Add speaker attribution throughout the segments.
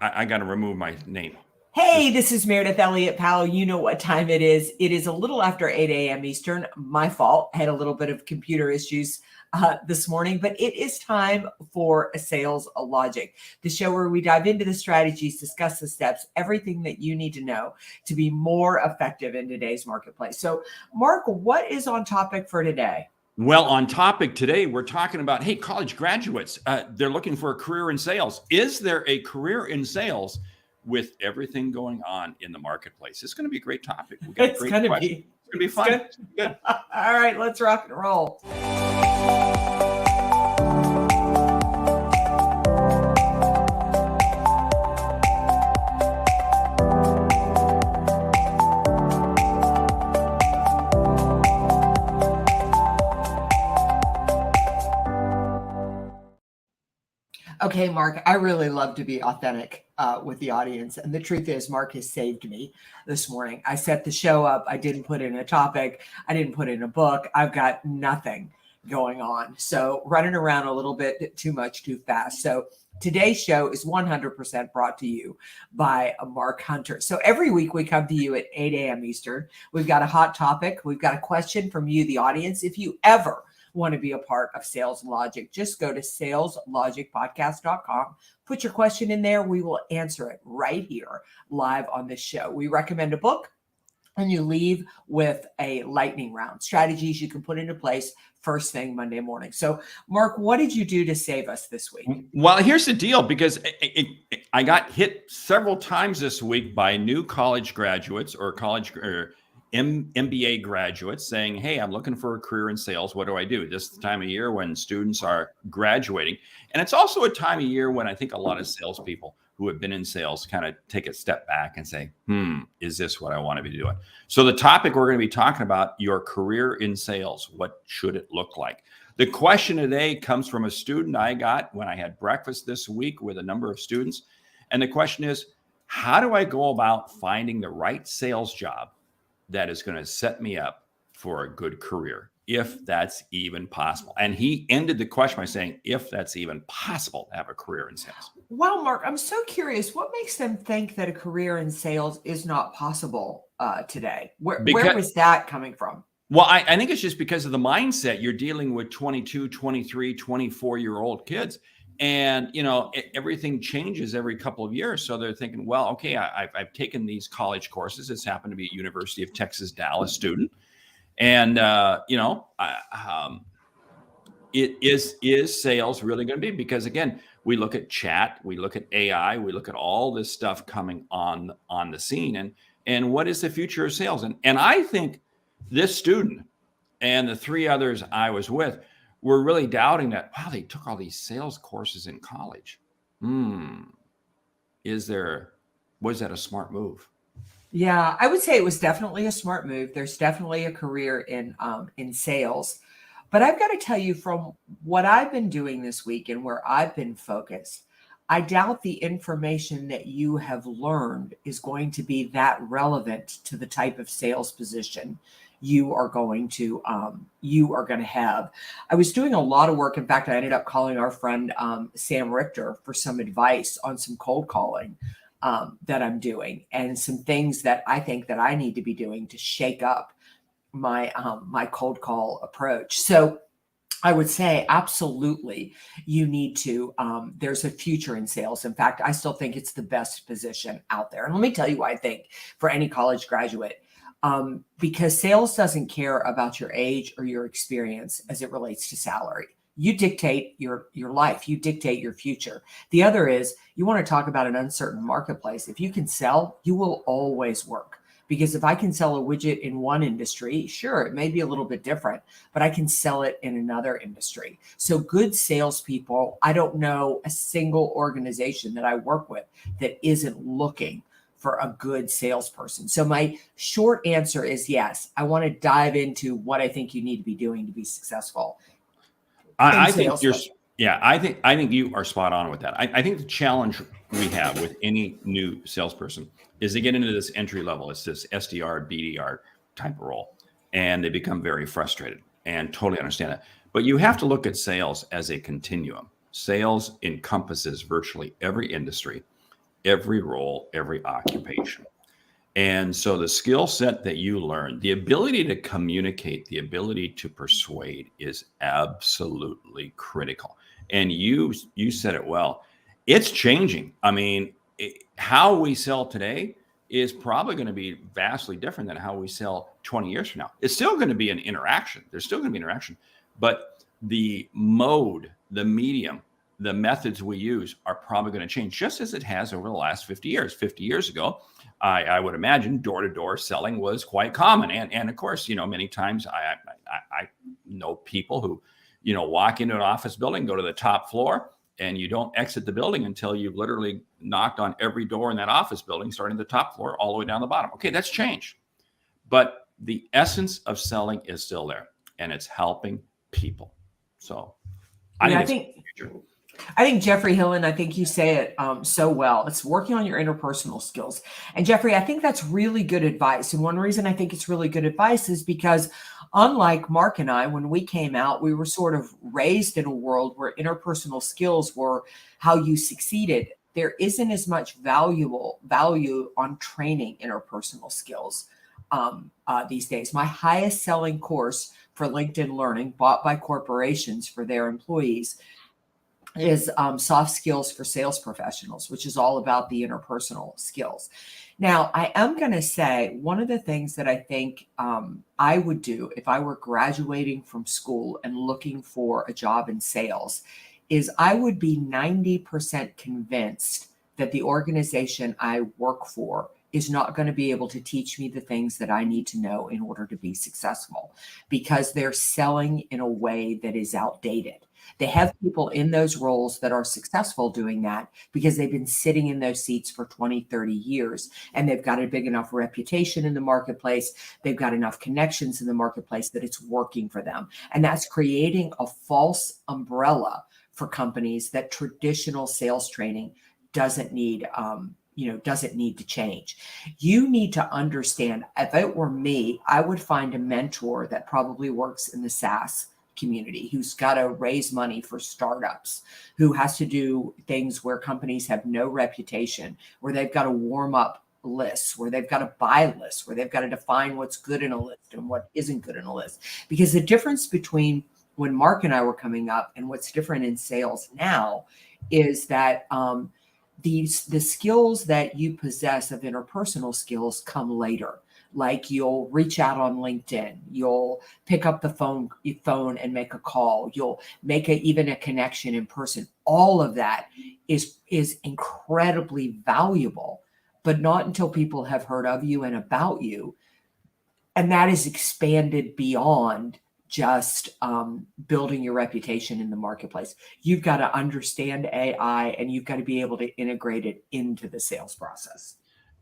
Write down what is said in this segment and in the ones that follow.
Speaker 1: I got to remove my name.
Speaker 2: Hey, this is Meridith Elliott Powell. You know what time it is. It is a little after 8 a.m. Eastern. My fault. I had a little bit of computer issues this morning, but it is time for a Sales Logic, the show where we dive into the strategies, discuss the steps, everything that you need to know to be more effective in today's marketplace. So, Mark, what is on topic for today?
Speaker 1: Well, on topic today, we're talking about, hey, college graduates, they're looking for a career in sales. Is there a career in sales with everything going on in the marketplace? It's going to be a great topic. We got
Speaker 2: It's
Speaker 1: a great
Speaker 2: going to
Speaker 1: question.
Speaker 2: be.
Speaker 1: It's going to be fun.
Speaker 2: It's good. All right, let's rock and roll. Okay, Mark, I really love to be authentic with the audience. And the truth is, Mark has saved me this morning. I set the show up. I didn't put in a topic. I didn't put in a book. I've got nothing going on. So running around a little bit too much, too fast. So today's show is 100% brought to you by Mark Hunter. So every week we come to you at 8 a.m. Eastern. We've got a hot topic. We've got a question from you, the audience. If you ever want to be a part of Sales Logic, just go to saleslogicpodcast.com. Put your question in there. We will answer it right here live on this show. We recommend a book, and you leave with a lightning round, strategies you can put into place first thing Monday morning. So, Mark, what did you do to save us this week?
Speaker 1: Well, here's the deal, because I got hit several times this week by new college graduates or MBA graduates saying, hey, I'm looking for a career in sales. What do I do? This is the time of year when students are graduating. And it's also a time of year when I think a lot of salespeople who have been in sales kind of take a step back and say, is this what I want to be doing? So the topic we're going to be talking about, your career in sales. What should it look like? The question today comes from a student I got when I had breakfast this week with a number of students. And the question is, how do I go about finding the right sales job that is going to set me up for a good career, if that's even possible? And he ended the question by saying, if that's even possible to have a career in sales.
Speaker 2: Wow, Mark, I'm so curious. What makes them think that a career in sales is not possible today? Where was that coming from?
Speaker 1: Well, I think it's just because of the mindset. You're dealing with 22, 23, 24-year-old kids. And, everything changes every couple of years. So they're thinking, well, okay, I've taken these college courses. It's happened to be a University of Texas, Dallas student. And, is sales really going to be? Because, again, we look at chat, we look at AI, we look at all this stuff coming on the scene. And what is the future of sales? And I think this student and the three others I was with were really doubting that, wow, they took all these sales courses in college. Was that a smart move?
Speaker 2: Yeah, I would say it was definitely a smart move. There's definitely a career in sales. But I've got to tell you, from what I've been doing this week and where I've been focused, I doubt the information that you have learned is going to be that relevant to the type of sales position you are going to have. I was doing a lot of work. In fact, I ended up calling our friend Sam Richter for some advice on some cold calling that I'm doing, and some things that I think that I need to be doing to shake up my my cold call approach. So I would say absolutely you need to, there's a future in sales. In fact, I still think it's the best position out there. And let me tell you why I think for any college graduate, because sales doesn't care about your age or your experience as it relates to salary. You dictate your life. You dictate your future. The other is, you want to talk about an uncertain marketplace. If you can sell, you will always work. Because if I can sell a widget in one industry, sure, it may be a little bit different, but I can sell it in another industry. So good salespeople, I don't know a single organization that I work with that isn't looking for a good salesperson. So my short answer is yes. I want to dive into what I think you need to be doing to be successful.
Speaker 1: I think you are spot on with that. I think the challenge we have with any new salesperson is they get into this entry level. It's this SDR, BDR type of role, and they become very frustrated, and totally understand that. But you have to look at sales as a continuum. Sales encompasses virtually every industry, every role, every occupation. And so the skill set that you learn, the ability to communicate, the ability to persuade is absolutely critical. And you said it well. It's changing. I mean, how we sell today is probably going to be vastly different than how we sell 20 years from now. It's still going to be an interaction. There's still going to be interaction, but the mode, the medium, the methods we use are probably going to change, just as it has over the last 50 years. 50 years ago, I would imagine door-to-door selling was quite common. And of course, many times I know people who, walk into an office building, go to the top floor, and you don't exit the building until you've literally knocked on every door in that office building, starting at the top floor all the way down the bottom. Okay, that's changed. But the essence of selling is still there, and it's helping people. So I
Speaker 2: think Jeffrey Hillen, I think you say it so well. It's working on your interpersonal skills. And Jeffrey, I think that's really good advice. And one reason I think it's really good advice is because unlike Mark and I, when we came out, we were sort of raised in a world where interpersonal skills were how you succeeded. There isn't as much value on training interpersonal skills these days. My highest selling course for LinkedIn Learning, bought by corporations for their employees, is Soft Skills for Sales Professionals, which is all about the interpersonal skills. Now, I am going to say one of the things that I think I would do if I were graduating from school and looking for a job in sales is I would be 90% convinced that the organization I work for is not going to be able to teach me the things that I need to know in order to be successful, because they're selling in a way that is outdated. They have people in those roles that are successful doing that because they've been sitting in those seats for 20, 30 years, and they've got a big enough reputation in the marketplace. They've got enough connections in the marketplace that it's working for them. And that's creating a false umbrella for companies that traditional sales training doesn't need to change. You need to understand, if it were me, I would find a mentor that probably works in the SaaS community, who's got to raise money for startups, who has to do things where companies have no reputation, where they've got to warm up lists, where they've got to buy lists, where they've got to define what's good in a list and what isn't good in a list. Because the difference between when Mark and I were coming up and what's different in sales now is that the skills that you possess of interpersonal skills come later. Like you'll reach out on LinkedIn, you'll pick up the phone and make a call, you'll make even a connection in person. All of that is incredibly valuable, but not until people have heard of you and about you. And that is expanded beyond just building your reputation in the marketplace. You've got to understand AI, and you've got to be able to integrate it into the sales process.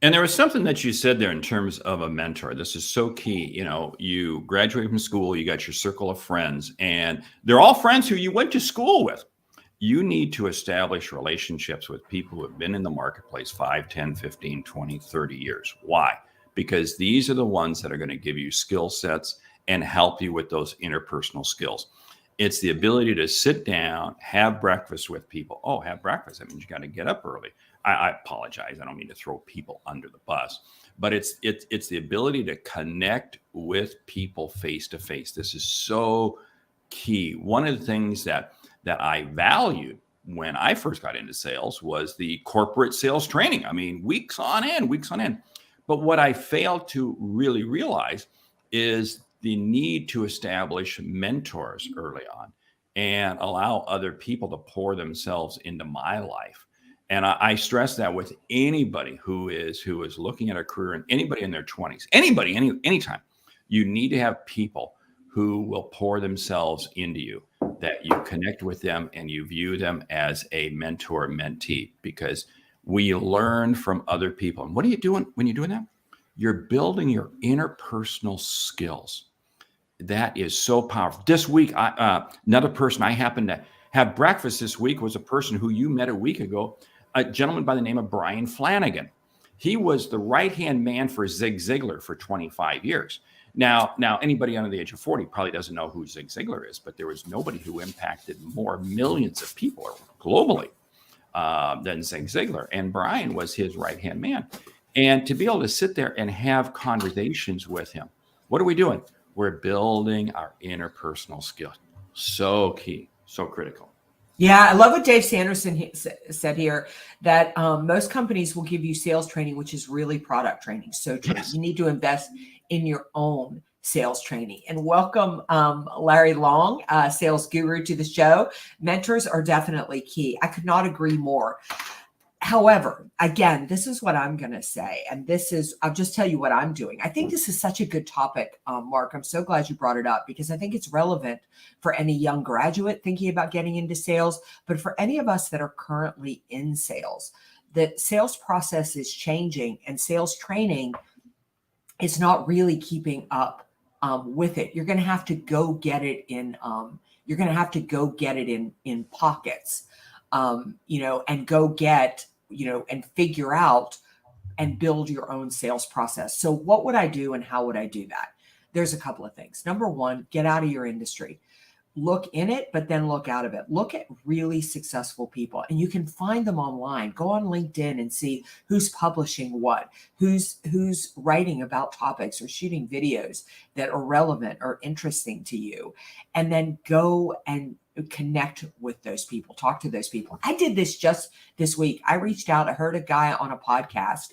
Speaker 1: And there was something that you said there in terms of a mentor. This is so key. You graduate from school, you got your circle of friends, and they're all friends who you went to school with. You need to establish relationships with people who have been in the marketplace 5, 10, 15, 20, 30 years. Why? Because these are the ones that are going to give you skill sets and help you with those interpersonal skills. It's the ability to sit down, have breakfast with people. Oh, have breakfast. That means you got to get up early. I apologize. I don't mean to throw people under the bus, but it's the ability to connect with people face to face. This is so key. One of the things that I valued when I first got into sales was the corporate sales training. I mean, weeks on end. But what I failed to really realize is the need to establish mentors early on and allow other people to pour themselves into my life. And I stress that with anybody who is looking at a career, and anybody in their 20s, anytime, you need to have people who will pour themselves into you, that you connect with them and you view them as a mentor mentee, because we learn from other people. And what are you doing when you're doing that? You're building your interpersonal skills. That is so powerful. This week, another person I happened to have breakfast this week was a person who you met a week ago, a gentleman by the name of Brian Flanagan. He was the right-hand man for Zig Ziglar for 25 years. Now, anybody under the age of 40 probably doesn't know who Zig Ziglar is, but there was nobody who impacted more millions of people globally than Zig Ziglar. And Brian was his right-hand man. And to be able to sit there and have conversations with him, what are we doing? We're building our interpersonal skills. So key, so critical.
Speaker 2: Yeah, I love what Dave Sanderson said here, that most companies will give you sales training, which is really product training. So true.
Speaker 1: Yes.
Speaker 2: You need to invest in your own sales training. And welcome, Larry Long, sales guru, to the show. Mentors are definitely key. I could not agree more. However, again, this is what I'm going to say, and I'll just tell you what I'm doing. I think this is such a good topic, Mark. I'm so glad you brought it up, because I think it's relevant for any young graduate thinking about getting into sales, but for any of us that are currently in sales. The sales process is changing, and sales training is not really keeping up with it. You're going to have to go get it in. You're going to have to go get it in pockets, and go get, and figure out and build your own sales process. So what would I do and how would I do that? There's a couple of things. Number one, get out of your industry. Look in it, but then look out of it. Look at really successful people, and you can find them online. Go on LinkedIn and see who's publishing what, who's writing about topics or shooting videos that are relevant or interesting to you. And then go and connect with those people, talk to those people. I did this just this week. I reached out. I heard a guy on a podcast,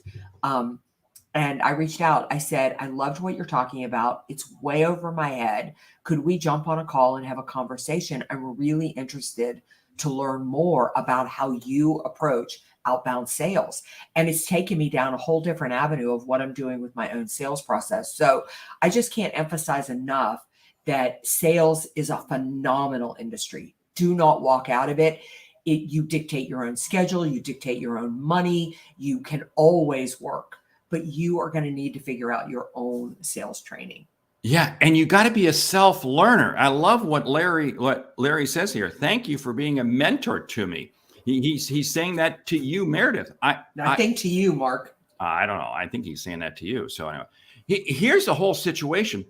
Speaker 2: and I reached out. I said, I loved what you're talking about. It's way over my head. Could we jump on a call and have a conversation? I'm really interested to learn more about how you approach outbound sales. And it's taken me down a whole different avenue of what I'm doing with my own sales process. So I just can't emphasize enough that sales is a phenomenal industry. Do not walk out of it. You dictate your own schedule. You dictate your own money. You can always work, but you are going to need to figure out your own sales training.
Speaker 1: Yeah, and you got to be a self-learner. I love what Larry says here. Thank you for being a mentor to me. He's saying that to you, Meridith. I
Speaker 2: think to you, Mark.
Speaker 1: I don't know. I think he's saying that to you. So anyway, here's the whole situation.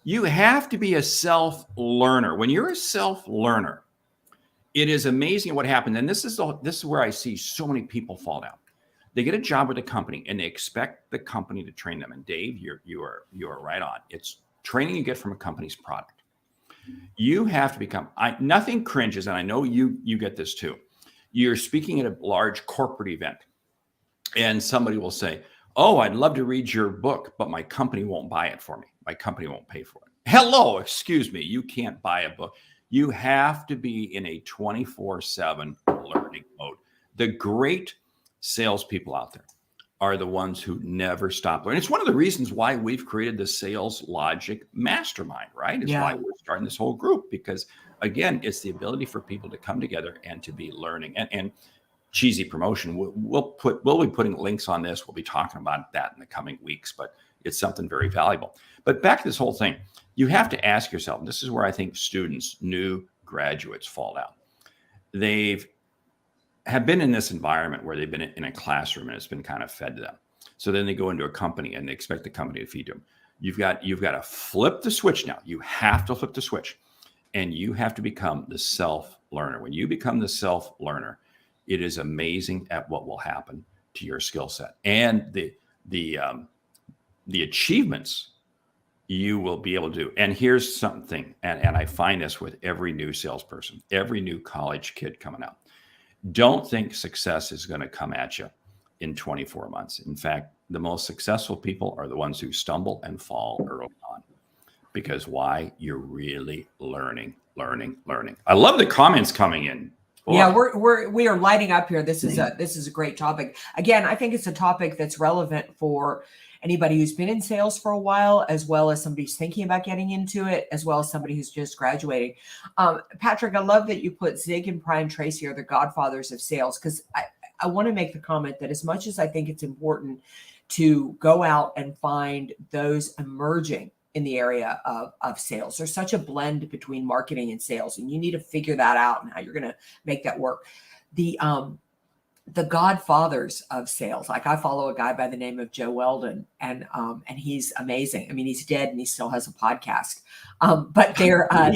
Speaker 1: You have to be a self-learner. When you're a self-learner, it is amazing what happens. And this is where I see so many people fall down. They get a job with a company and they expect the company to train them. And Dave, you are right on. It's training you get from a company's product. You have to become. Nothing cringes, and I know you get this too. You're speaking at a large corporate event, and somebody will say, "Oh, I'd love to read your book, but my company won't buy it for me. My company won't pay for it." Hello, excuse me. You can't buy a book. You have to be in a 24/7 learning mode. The great salespeople out there are the ones who never stop learning. It's one of the reasons why we've created the Sales Logic Mastermind, right? It's why we're starting this whole group, because again, it's the ability for people to come together and to be learning. And cheesy promotion, we'll be putting links on this. We'll be talking about that in the coming weeks, but it's something very valuable. But back to this whole thing, you have to ask yourself, and this is where I think students, new graduates fall down. They've have been in this environment where they've been in a classroom and it's been kind of fed to them. So then they go into a company and they expect the company to feed them. You've got to flip the switch now. You have to flip the switch, and you have to become the self-learner. When you become the self-learner, it is amazing at what will happen to your skill set and the achievements you will be able to do. And here's something, and I find this with every new salesperson, every new college kid coming out. Don't think success is going to come at you in 24 months. In fact, the most successful people are the ones who stumble and fall early on. Because why? You're really learning. I love the comments coming in. Boy.
Speaker 2: Yeah, we are lighting up here. This is a great topic. Again, I think it's a topic that's relevant for anybody who's been in sales for a while, as well as somebody who's thinking about getting into it, as well as somebody who's just graduating. Patrick, I love that you put Zig and Brian Tracy are the godfathers of sales, because I want to make the comment that as much as I think it's important to go out and find those emerging in the area of sales, there's such a blend between marketing and sales, and you need to figure that out and how you're going to make that work. The godfathers of sales. Like, I follow a guy by the name of Joe Weldon, and he's amazing. I mean, he's dead and he still has a podcast. But there are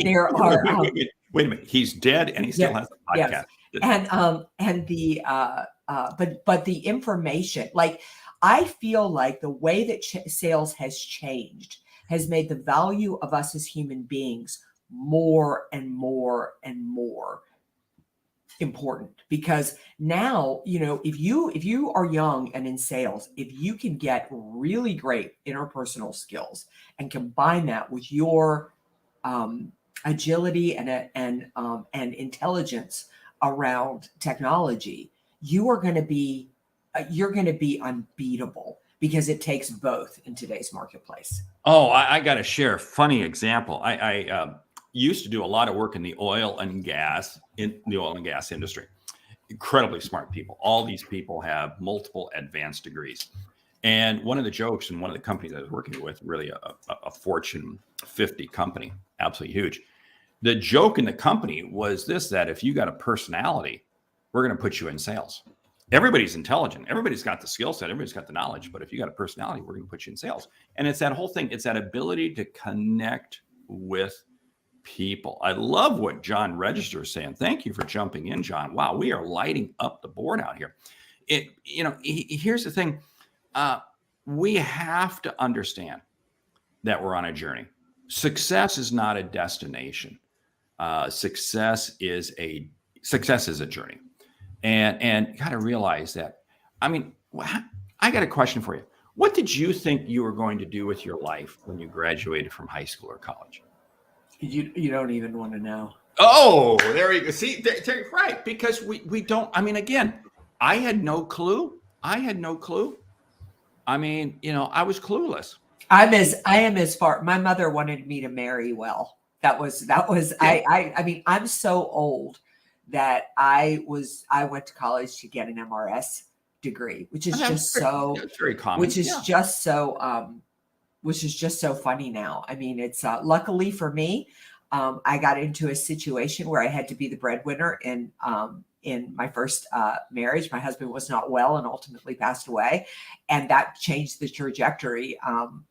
Speaker 1: wait a minute. He's dead and he still has a podcast.
Speaker 2: Yes. and the but the information, like I feel like the way that sales has changed has made the value of us as human beings more and more and more important, because now, if you are young and in sales, if you can get really great interpersonal skills and combine that with your agility and intelligence around technology, you're going to be unbeatable, because it takes both in today's marketplace.
Speaker 1: Oh, I got to share a funny example. I used to do a lot of work in the oil and gas industry. Incredibly smart people. All these people have multiple advanced degrees. And one of the jokes in one of the companies I was working with, really a Fortune 50 company, absolutely huge. The joke in the company was this, that if you got a personality, we're going to put you in sales. Everybody's intelligent. Everybody's got the skill set. Everybody's got the knowledge. But if you got a personality, we're going to put you in sales. And it's that whole thing. It's that ability to connect with people. I love what John Register is saying. Thank you for jumping in, John. Wow, we are lighting up the board out here. Here's the thing. We have to understand that we're on a journey. Success is not a destination. Success is a journey. And you got to realize that. I mean, I got a question for you. What did you think you were going to do with your life when you graduated from high school or college?
Speaker 2: You don't even want to know.
Speaker 1: Oh, there you go. See, right. Because we don't, again, I had no clue. I mean, I was clueless.
Speaker 2: I am as far. My mother wanted me to marry well. That was, yeah. I'm so old that I went to college to get an MRS degree, which is very common. Which is just so funny now. I mean, it's luckily for me, I got into a situation where I had to be the breadwinner in my first marriage. My husband was not well and ultimately passed away, and that changed the trajectory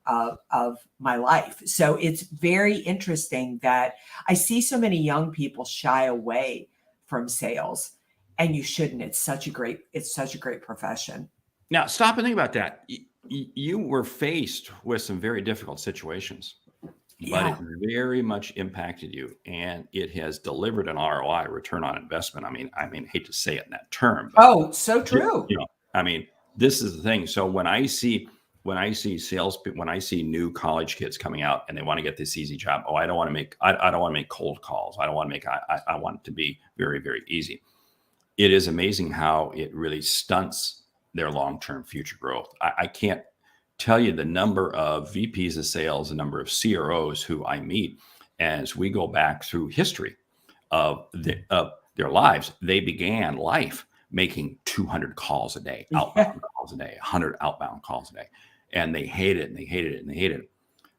Speaker 2: of my life. So it's very interesting that I see so many young people shy away from sales, and you shouldn't. It's such a great profession.
Speaker 1: Now, stop and think about that. You were faced with some very difficult situations, but it very much impacted you, and it has delivered an ROI, return on investment. I mean, hate to say it in that term.
Speaker 2: But so true.
Speaker 1: This is the thing. So when I see sales, when I see new college kids coming out and they want to get this easy job, I don't want to make cold calls. I want it to be very, very easy. It is amazing how it really stunts their long-term future growth. I can't tell you the number of VPs of sales, the number of CROs who I meet as we go back through history of their lives. They began life making 200 calls a day, outbound calls a day, 100 outbound calls a day. And they hate it and they hated it and they hated it.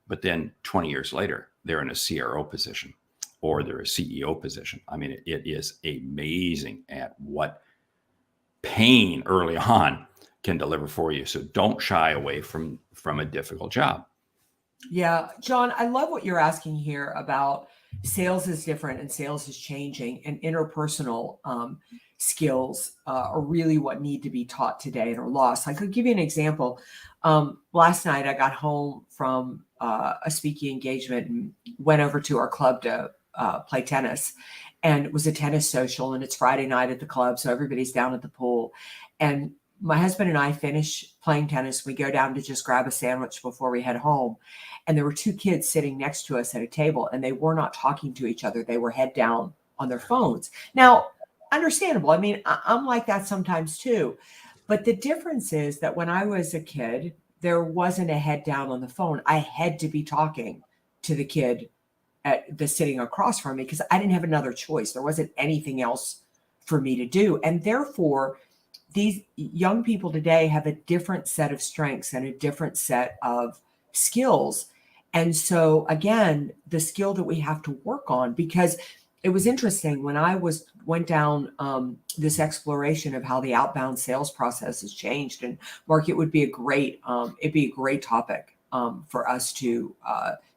Speaker 1: But then 20 years later, they're in a CRO position or they're a CEO position. I mean, it is amazing at what pain early on can deliver for you. So don't shy away from a difficult job.
Speaker 2: Yeah, John, I love what you're asking here about sales is different and sales is changing, and interpersonal skills are really what need to be taught today and are lost. I could give you an example. Last night, I got home from a speaking engagement and went over to our club to play tennis. And it was a tennis social, and it's Friday night at the club, so everybody's down at the pool. And my husband and I finish playing tennis. We go down to just grab a sandwich before we head home. And there were two kids sitting next to us at a table, and they were not talking to each other. They were head down on their phones. Now, understandable. I mean, I'm like that sometimes too. But the difference is that when I was a kid, there wasn't a head down on the phone. I had to be talking to the kid sitting across from me because I didn't have another choice. There wasn't anything else for me to do. And therefore, these young people today have a different set of strengths and a different set of skills. And so, again, the skill that we have to work on, because it was interesting when I went down this exploration of how the outbound sales process has changed. And Mark, it would be a great topic for us to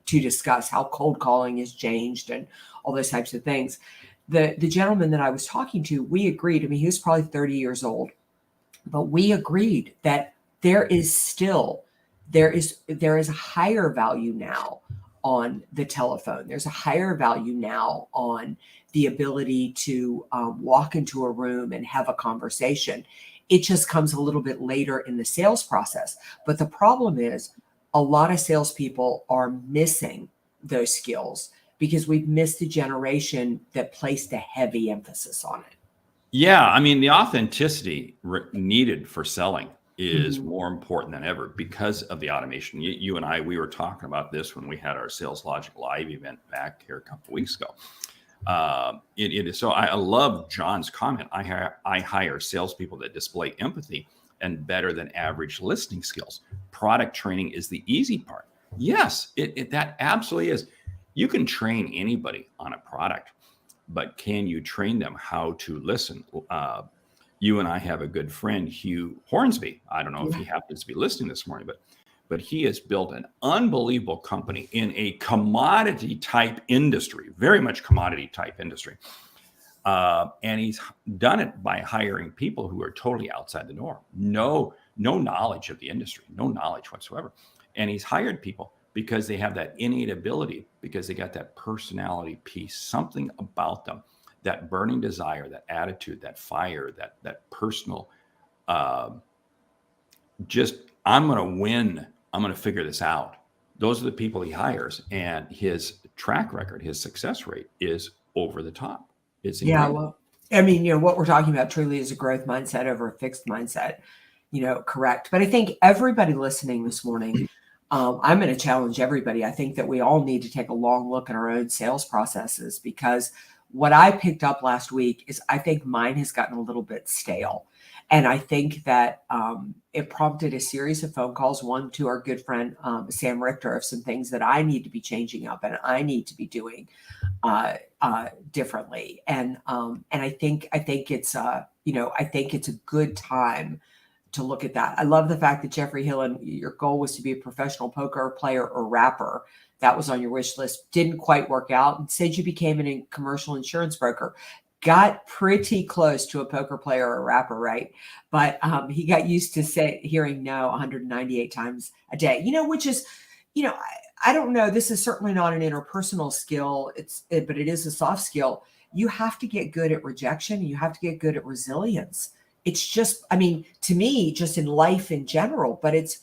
Speaker 2: discuss how cold calling has changed and all those types of things. the gentleman that I was talking to, we agreed. I mean, he was probably 30 years old, but we agreed that there is a higher value now on the telephone. There's a higher value now on the ability to walk into a room and have a conversation. It just comes a little bit later in the sales process. But the problem is a lot of salespeople are missing those skills because we've missed a generation that placed a heavy emphasis on it.
Speaker 1: Yeah, I mean, the authenticity needed for selling is more important than ever because of the automation. You and I, we were talking about this when we had our Sales Logic Live event back here a couple of weeks ago. It is so. I love John's comment. I hire salespeople that display empathy and better than average listening skills. Product training is the easy part. Yes, that absolutely is. You can train anybody on a product, but can you train them how to listen? You and I have a good friend, Hugh Hornsby. I don't know if he happens to be listening this morning, but he has built an unbelievable company in a commodity type industry, very much commodity type industry. And he's done it by hiring people who are totally outside the norm. No knowledge of the industry, no knowledge whatsoever. And he's hired people because they have that innate ability, because they got that personality piece, something about them, that burning desire, that attitude, that fire, that personal, just, I'm going to win. I'm going to figure this out. Those are the people he hires, and his track record, his success rate is over the top. It's incredible.
Speaker 2: Well, I mean, what we're talking about truly is a growth mindset over a fixed mindset, correct. But I think everybody listening this morning, I'm going to challenge everybody. I think that we all need to take a long look at our own sales processes, because what I picked up last week is I think mine has gotten a little bit stale. And I think that it prompted a series of phone calls, one to our good friend, Sam Richter, of some things that I need to be changing up and I need to be doing differently. And I think it's I think it's a good time to look at that. I love the fact that Jeffrey Hillen, your goal was to be a professional poker player or rapper. That was on your wish list. Didn't quite work out. Instead, you became a commercial insurance broker. Got pretty close to a poker player or a rapper, right? But he got used to hearing no 198 times a day, which is, I don't know. This is certainly not an interpersonal skill. But it is a soft skill. You have to get good at rejection. You have to get good at resilience. It's just, I mean, to me, just in life in general, but it's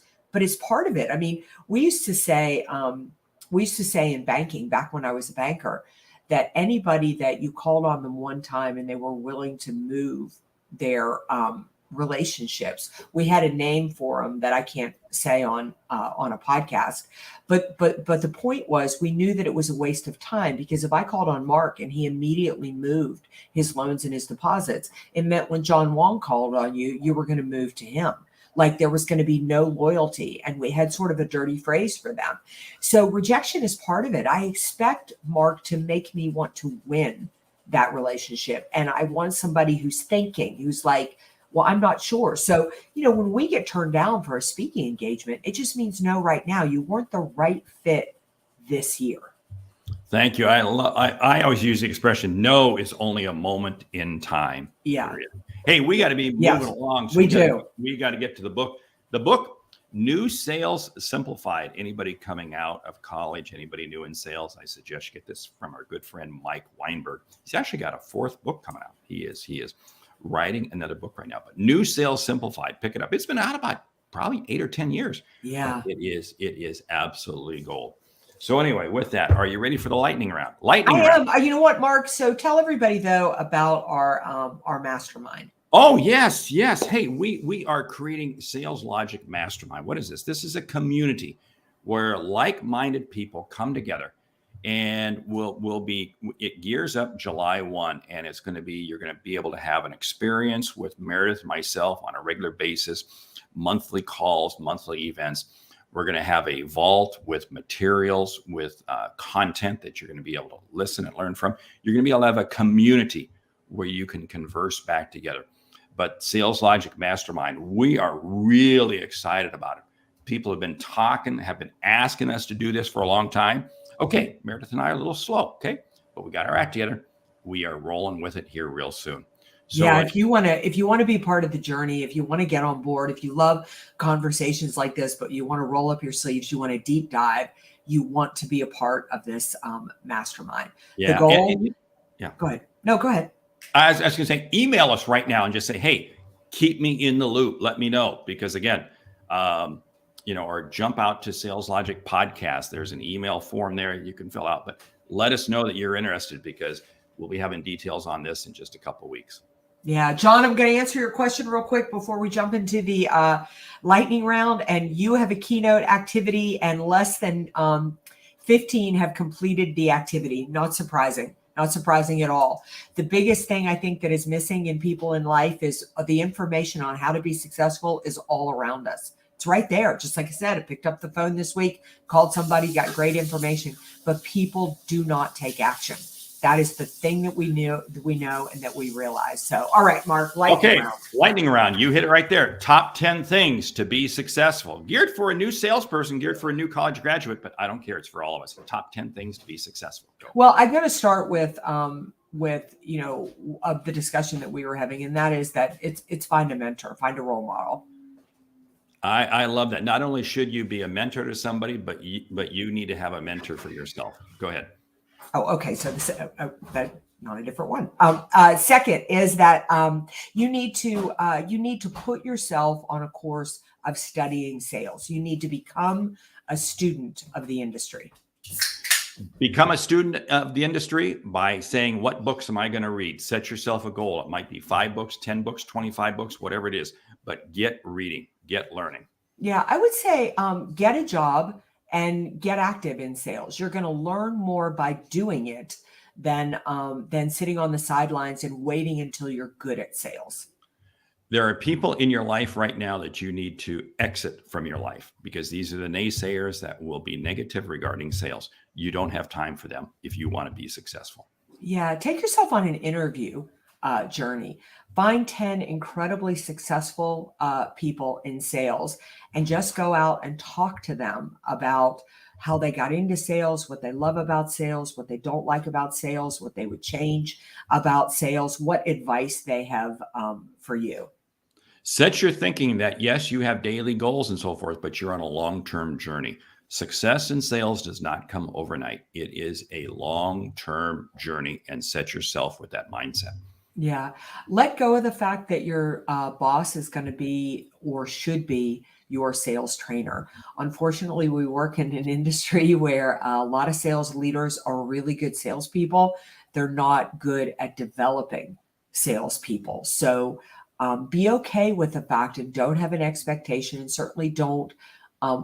Speaker 2: part of it. I mean, we used to say in banking, back when I was a banker, that anybody that you called on them one time and they were willing to move their relationships, we had a name for them that I can't say on a podcast. But the point was, we knew that it was a waste of time, because if I called on Mark and he immediately moved his loans and his deposits, it meant when John Wong called on you, you were going to move to him. Like there was going to be no loyalty, and we had sort of a dirty phrase for them. So rejection is part of it. I expect Mark to make me want to win that relationship. And I want somebody who's thinking, who's like, well, I'm not sure. So, when we get turned down for a speaking engagement, it just means no right now. You weren't the right fit this year.
Speaker 1: Thank you. I always use the expression, no is only a moment in time.
Speaker 2: Yeah.
Speaker 1: Period. Hey, we got to be moving along. So we got to get to the book. The book, New Sales Simplified. Anybody coming out of college, anybody new in sales, I suggest you get this from our good friend, Mike Weinberg. He's actually got a fourth book coming out. He is writing another book right now, but New Sales Simplified. Pick it up. It's been out about probably 8 or 10 years.
Speaker 2: Yeah.
Speaker 1: It is absolutely gold. So anyway, with that, are you ready for the lightning round? I am.
Speaker 2: You know what, Mark? So tell everybody though about our mastermind.
Speaker 1: Oh, yes. Hey, we are creating Sales Logic Mastermind. What is this? This is a community where like-minded people come together, and it gears up July 1, and it's going to be, you're going to be able to have an experience with Meridith and myself on a regular basis, monthly calls, monthly events. We're going to have a vault with materials, with content that you're going to be able to listen and learn from. You're going to be able to have a community where you can converse back together. But Sales Logic Mastermind, we are really excited about it. People have been asking us to do this for a long time. Okay, Meridith and I are a little slow, okay? But we got our act together. we are rolling with it here real soon. So
Speaker 2: yeah, if you want to be part of the journey, if you want to get on board, if you love conversations like this, but you want to roll up your sleeves, you want to deep dive, you want to be a part of this mastermind.
Speaker 1: yeah,
Speaker 2: The goal.
Speaker 1: yeah.
Speaker 2: Go ahead. No, go ahead.
Speaker 1: I was going to say, email us right now and just say, hey, keep me in the loop. Let me know. Because again, or jump out to Sales Logic Podcast. There's an email form there you can fill out. But let us know that you're interested, because we'll be having details on this in just a couple of weeks.
Speaker 2: Yeah, John, I'm going to answer your question real quick before we jump into the lightning round. And you have a keynote activity, and less than 15 have completed the activity. Not surprising at all. The biggest thing I think that is missing in people in life is the information on how to be successful is all around us. It's right there. Just like I said, I picked up the phone this week, called somebody, got great information, but people do not take action. That is the thing that we know, and that we realize. So, all right, Mark, lightning round.
Speaker 1: Lightning round. You hit it right there. Top 10 things to be successful. Geared for a new salesperson, geared for a new college graduate, but I don't care. It's for all of us. The top 10 things to be successful. Go.
Speaker 2: Well, I'm going to start with the discussion that we were having, and that is that it's find a mentor, find a role model.
Speaker 1: I love that. Not only should you be a mentor to somebody, but you need to have a mentor for yourself. Go ahead.
Speaker 2: Oh, okay. So this, but not a different one. Second is that you need to put yourself on a course of studying sales. You need to become a student of the industry.
Speaker 1: Become a student of the industry by saying, what books am I going to read? Set yourself a goal. It might be 5 books, 10 books, 25 books, whatever it is, but get reading, get learning.
Speaker 2: Yeah, I would say get a job and get active in sales. You're going to learn more by doing it than sitting on the sidelines and waiting until you're good at sales.
Speaker 1: There are people in your life right now that you need to exit from your life, because these are the naysayers that will be negative regarding sales. You don't have time for them if you want to be successful.
Speaker 2: Yeah, take yourself on an interview journey. Find 10 incredibly successful people in sales and just go out and talk to them about how they got into sales, what they love about sales, what they don't like about sales, what they would change about sales, what advice they have for you.
Speaker 1: Set your thinking that, yes, you have daily goals and so forth, but you're on a long-term journey. Success in sales does not come overnight. It is a long-term journey, and set yourself with that mindset.
Speaker 2: Yeah. Let go of the fact that your boss is going to be or should be your sales trainer. Unfortunately, we work in an industry where a lot of sales leaders are really good salespeople. They're not good at developing salespeople. So be okay with the fact, and don't have an expectation, and certainly don't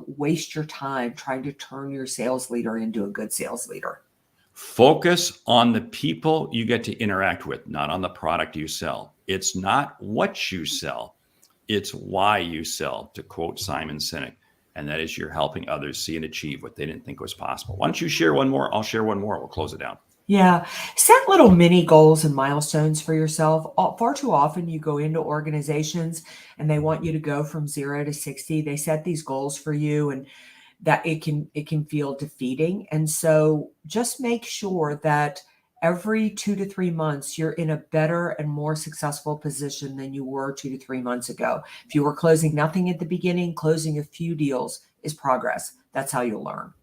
Speaker 2: waste your time trying to turn your sales leader into a good sales leader.
Speaker 1: Focus on the people you get to interact with, not on the product you sell. It's not what you sell, it's why you sell, to quote Simon Sinek. And that is, you're helping others see and achieve what they didn't think was possible. Why don't you share one more? I'll share one more. We'll close it down.
Speaker 2: Yeah. Set little mini goals and milestones for yourself. Far too often you go into organizations and they want you to go from 0 to 60. They set these goals for you, and that it can feel defeating. And so just make sure that every 2 to 3 months, you're in a better and more successful position than you were 2 to 3 months ago. If you were closing nothing at the beginning, closing a few deals is progress. That's how you'll learn.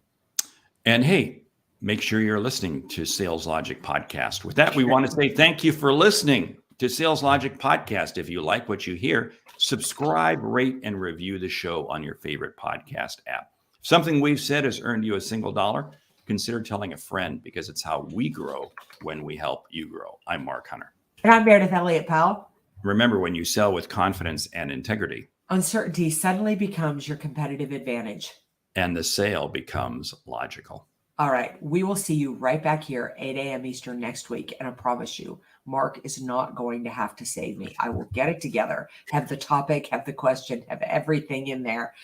Speaker 1: And hey, make sure you're listening to Sales Logic Podcast. With that, we want to say thank you for listening to Sales Logic Podcast. If you like what you hear, subscribe, rate, and review the show on your favorite podcast app. If something we've said has earned you a single dollar, consider telling a friend, because it's how we grow when we help you grow. I'm Mark Hunter.
Speaker 2: And I'm Meridith Elliott Powell.
Speaker 1: Remember, when you sell with confidence and integrity,
Speaker 2: uncertainty suddenly becomes your competitive advantage,
Speaker 1: and the sale becomes logical.
Speaker 2: All right. We will see you right back here, 8 a.m. Eastern next week. And I promise you, Mark is not going to have to save me. I will get it together, have the topic, have the question, have everything in there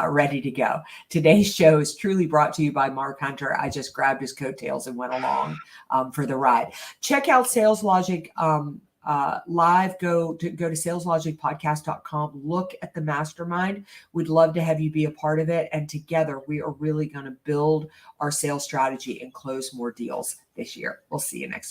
Speaker 2: ready to go. Today's show is truly brought to you by Mark Hunter. I just grabbed his coattails and went along for the ride. Check out Sales Logic live. Go to saleslogicpodcast.com. Look at the mastermind. We'd love to have you be a part of it. And together we are really going to build our sales strategy and close more deals this year. We'll see you next week.